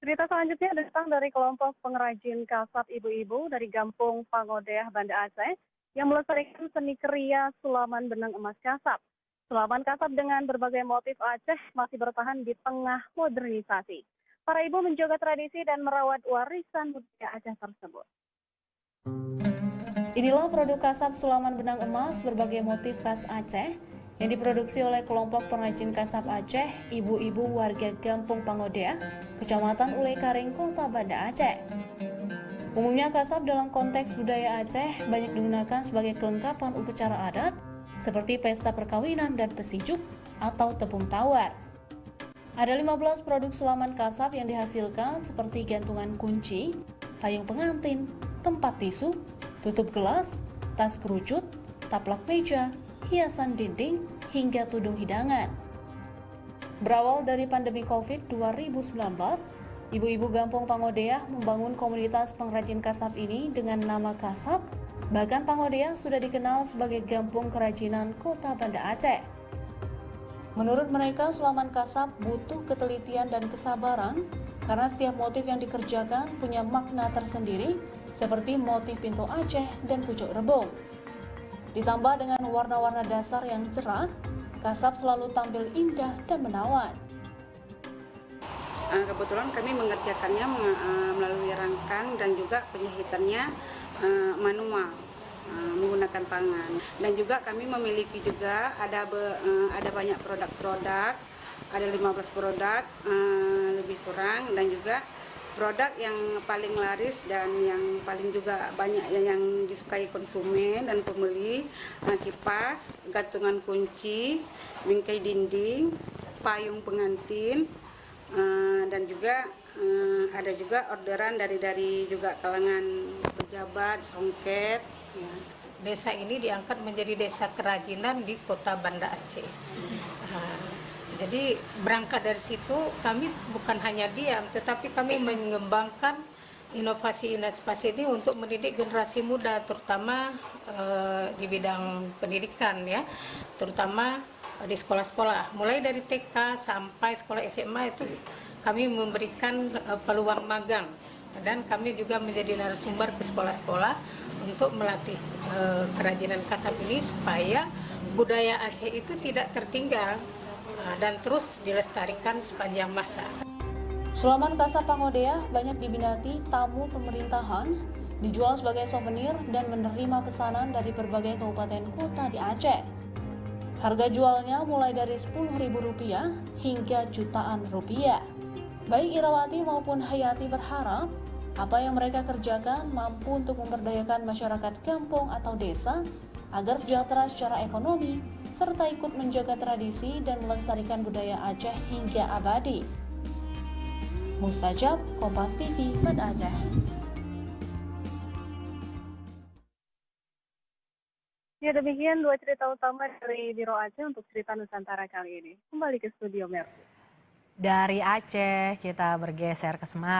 Cerita selanjutnya datang dari kelompok pengrajin kasab ibu-ibu dari Gampung Pangodeah, Banda Aceh, yang melestarikan seni kriya sulaman benang emas kasab. Sulaman kasab dengan berbagai motif Aceh masih bertahan di tengah modernisasi. Para ibu menjaga tradisi dan merawat warisan budaya Aceh tersebut. Inilah produk kasab sulaman benang emas berbagai motif khas Aceh yang diproduksi oleh kelompok pengrajin kasab Aceh, ibu-ibu warga Gampung Pangodeah, Kecamatan Ulay Karing, Kota Banda Aceh. Umumnya kasab dalam konteks budaya Aceh banyak digunakan sebagai kelengkapan upacara adat seperti pesta perkawinan dan pesijuk atau tepung tawar. Ada 15 produk sulaman kasab yang dihasilkan seperti gantungan kunci, payung pengantin, tempat tisu, tutup gelas, tas kerucut, taplak meja, hiasan dinding, hingga tudung hidangan. Berawal dari pandemi COVID 2019, ibu-ibu Gampung Pangodeah membangun komunitas pengrajin kasab ini dengan nama Kasab. Bahkan Pangodeah sudah dikenal sebagai Gampung Kerajinan Kota Banda Aceh. Menurut mereka, sulaman kasab butuh ketelitian dan kesabaran karena setiap motif yang dikerjakan punya makna tersendiri seperti motif pintu Aceh dan pucuk rebung. Ditambah dengan warna-warna dasar yang cerah, kasab selalu tampil indah dan menawan. Kebetulan kami mengerjakannya melalui rangkang dan juga penjahitannya manual, menggunakan tangan. Dan juga kami memiliki juga ada banyak produk-produk, ada 15 produk lebih kurang, dan juga produk yang paling laris dan yang paling juga banyak yang disukai konsumen dan pembeli, kipas, gantungan kunci, bingkai dinding, payung pengantin, dan juga ada juga orderan dari juga kalangan pejabat, songket. Ya. Desa ini diangkat menjadi desa kerajinan di Kota Banda Aceh. Jadi berangkat dari situ kami bukan hanya diam, tetapi kami mengembangkan inovasi-inovasi ini untuk mendidik generasi muda, terutama di bidang pendidikan, ya, terutama di sekolah-sekolah. Mulai dari TK sampai sekolah SMA itu kami memberikan peluang magang, dan kami juga menjadi narasumber ke sekolah-sekolah untuk melatih kerajinan kasab ini supaya budaya Aceh itu tidak tertinggal dan terus dilestarikan sepanjang masa. Sulaman kasab Pangodeah banyak diminati tamu pemerintahan, dijual sebagai souvenir dan menerima pesanan dari berbagai kabupaten kota di Aceh. Harga jualnya mulai dari Rp10.000 hingga jutaan rupiah. Baik Irawati maupun Hayati berharap apa yang mereka kerjakan mampu untuk memberdayakan masyarakat kampung atau desa agar sejahtera secara ekonomi, serta ikut menjaga tradisi dan melestarikan budaya Aceh hingga abadi. Mustajab, Kompas TV, Banda Aceh. Ya, demikian dua cerita utama dari Biro Aceh untuk cerita Nusantara kali ini. Kembali ke studio Mercy. Dari Aceh kita bergeser ke Semarang.